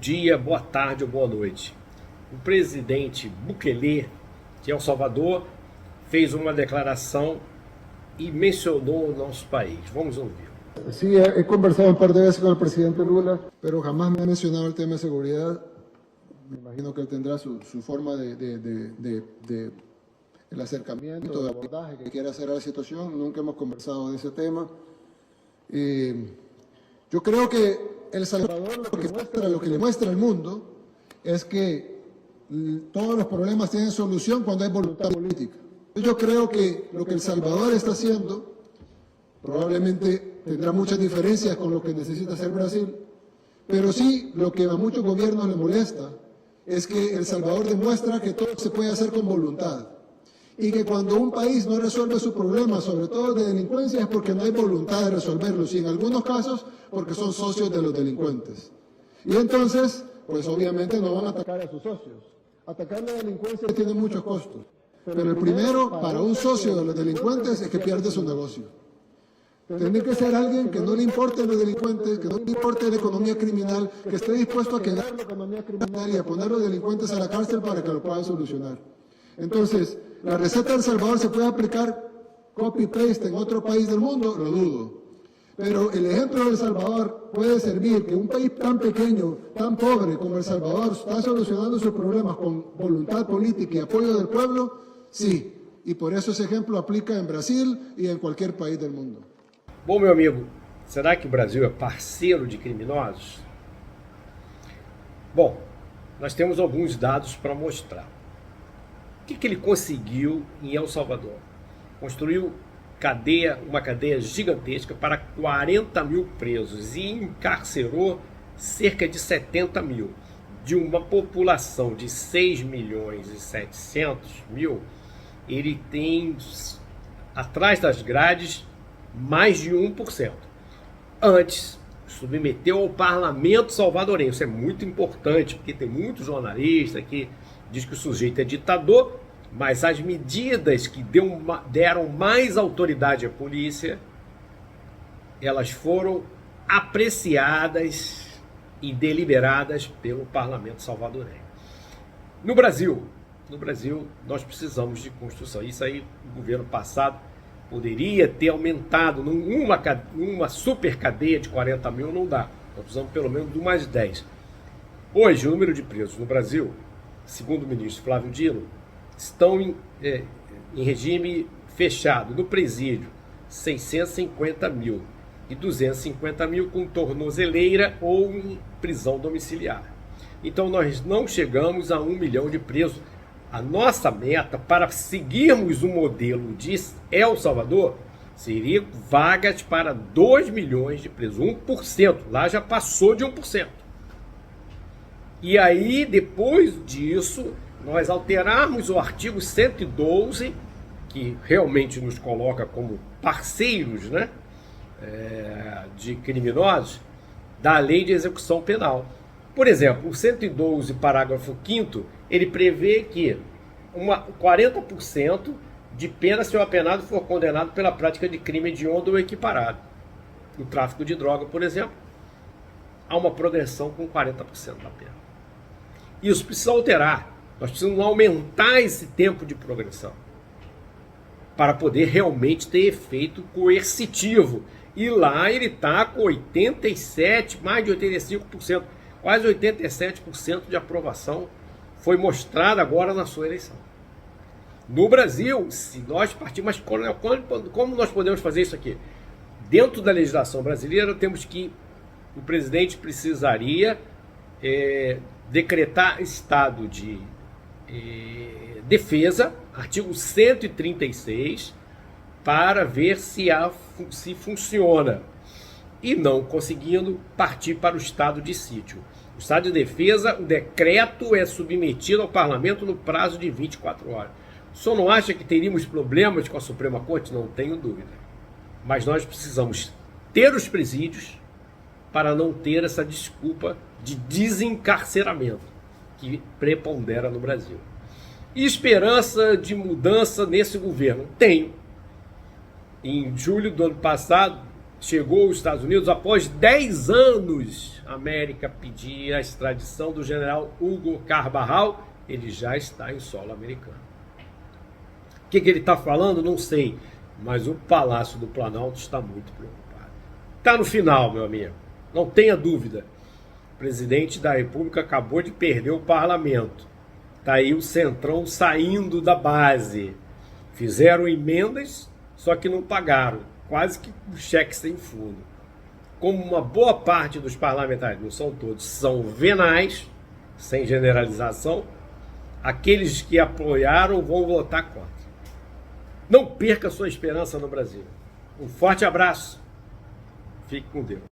dia, boa tarde ou boa noite. O presidente Bukele de El Salvador fez uma declaração y mencionó a nosso país. Vamos ouvir. Sí, he conversado un par de veces con el presidente Lula, pero jamás me ha mencionado el tema de seguridad. Me imagino que él tendrá su forma de el acercamiento, de abordaje que quiera hacer a la situación. Nunca hemos conversado de ese tema. Yo creo que El Salvador lo que le muestra al mundo es que todos los problemas tienen solución cuando hay voluntad política. Yo creo que lo que El Salvador está haciendo probablemente tendrá muchas diferencias con lo que necesita hacer Brasil, pero sí lo que a muchos gobiernos les molesta es que El Salvador demuestra que todo se puede hacer con voluntad y que cuando un país no resuelve sus problemas, sobre todo de delincuencia, es porque no hay voluntad de resolverlos y en algunos casos porque son socios de los delincuentes. Y entonces, pues obviamente no van a atacar a sus socios. Atacar la delincuencia tiene muchos costos, pero el primero para un socio de los delincuentes es que pierde su negocio. Tiene que ser alguien que no le importe los delincuentes, que no le importe la economía criminal, que esté dispuesto a quedar la economía criminal y a poner a los delincuentes a la cárcel para que lo puedan solucionar. Entonces, ¿la receta de El Salvador se puede aplicar copy-paste en otro país del mundo? Lo dudo. Pero el ejemplo de El Salvador puede servir que un país tan pequeño, tan pobre como El Salvador está solucionando sus problemas con voluntad política y apoyo del pueblo, sí. Y por eso ese ejemplo aplica en Brasil y en cualquier país del mundo. Bom, meu amigo, será que o Brasil é parceiro de criminosos? Bom, nós temos alguns dados para mostrar. O que ele conseguiu em El Salvador? Construiu uma cadeia gigantesca para 40 mil presos e encarcerou cerca de 70 mil. De uma população de 6 milhões e 700 mil, ele tem, atrás das grades, mais de 1%. Antes, submeteu ao parlamento salvadorenho. Isso é muito importante, porque tem muitos jornalistas que diz que o sujeito é ditador, mas as medidas que deram mais autoridade à polícia, elas foram apreciadas e deliberadas pelo parlamento salvadorenho. No Brasil, nós precisamos de construção. Isso aí, o governo passado poderia ter aumentado numa super cadeia de 40 mil, não dá. Nós precisamos pelo menos de mais 10. Hoje, o número de presos no Brasil, segundo o ministro Flávio Dino, estão em regime fechado, no presídio, 650 mil e 250 mil com tornozeleira ou em prisão domiciliar. Então nós não chegamos a 1 milhão de presos. A nossa meta para seguirmos o modelo de El Salvador seria vagas para 2 milhões de presos, 1%. Lá já passou de 1%. E aí, depois disso, nós alterarmos o artigo 112, que realmente nos coloca como parceiros, né, de criminosos, da lei de execução penal. Por exemplo, o 112, parágrafo 5º, ele prevê que 40% de pena se o apenado for condenado pela prática de crime hediondo ou equiparado. No tráfico de droga, por exemplo, há uma progressão com 40% da pena. Isso precisa alterar. Nós precisamos aumentar esse tempo de progressão para poder realmente ter efeito coercitivo. E lá ele está com 87%, mais de 85%, quase 87% de aprovação foi mostrada agora na sua eleição. No Brasil, se nós partirmos, como nós podemos fazer isso aqui? Dentro da legislação brasileira, temos que o presidente precisaria decretar estado de defesa, artigo 136, para ver se funciona. E não conseguindo, partir para o estado de sítio. O estado de defesa, o decreto é submetido ao parlamento no prazo de 24 horas. O senhor não acha que teríamos problemas com a Suprema Corte? Não tenho dúvida. Mas nós precisamos ter os presídios para não ter essa desculpa de desencarceramento que prepondera no Brasil. E esperança de mudança nesse governo? Tenho. Em julho do ano passado, chegou aos Estados Unidos após 10 anos. A América pedia a extradição do general Hugo Carbajal. Ele já está em solo americano. O que ele está falando? Não sei. Mas o Palácio do Planalto está muito preocupado. Está no final, meu amigo. Não tenha dúvida. O presidente da República acabou de perder o parlamento. Está aí o Centrão saindo da base. Fizeram emendas, só que não pagaram. Quase que um cheque sem fundo. Como uma boa parte dos parlamentares, não são todos, são venais, sem generalização, aqueles que apoiaram vão votar contra. Não perca sua esperança no Brasil. Um forte abraço. Fique com Deus.